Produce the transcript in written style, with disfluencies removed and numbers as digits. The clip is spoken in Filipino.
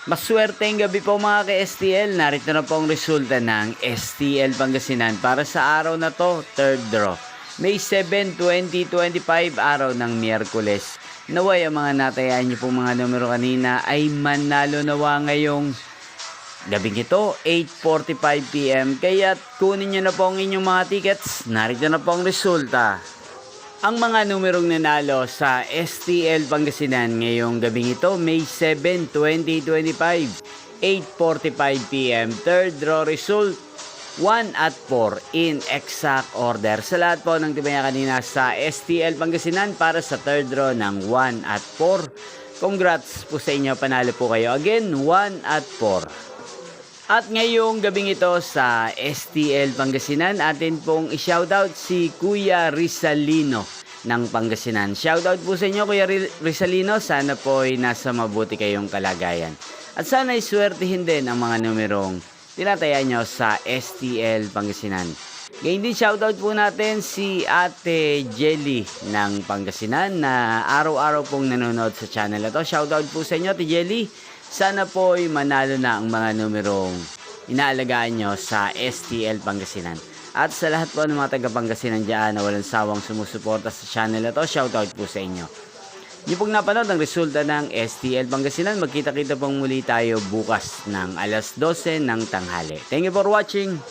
Maswerteng gabi po mga ka-STL. Narito na po ang resulta ng STL Pangasinan para sa araw na to, third draw. May 7, 2025, araw ng Miyerkules. Naway ang mga natayaan niyo pong mga numero kanina ay manalo nawa ngayong gabing ito, 8:45 PM. Kaya kunin niyo na po ang inyong mga tickets. Narito na po ang resulta. Ang mga numerong nanalo sa STL Pangasinan ngayong gabing ito, May 7, 2025, 8:45 PM. Third draw result, 1 at 4 in exact order. Sa lahat po ng timaya kanina sa STL Pangasinan para sa third draw ng 1 at 4. Congrats po sa inyo, panalo po kayo. Again, 1 at 4. At ngayong gabing ito sa STL Pangasinan, atin pong i-shoutout si Kuya Rizalino ng Pangasinan. Shoutout po sa inyo Kuya Rizalino, sana po ay nasa mabuti kayong kalagayan. At sana ay swertihin din ang mga numerong tinataya nyo sa STL Pangasinan. Ngayon din shoutout po natin si Ate Jelly ng Pangasinan na araw-araw pong nanonood sa channel na to. Shoutout po sa inyo Ate Jelly. Sana po ay manalo na ang mga numerong inaalagaan nyo sa STL Pangasinan. At sa lahat po ng mga taga-Pangasinan dyan na walang sawang sumusuporta sa channel na to, shoutout po sa inyo. Yung pong napanood ang resulta ng STL Pangasinan, magkita-kita pong muli tayo bukas ng alas 12 ng tanghali. Thank you for watching!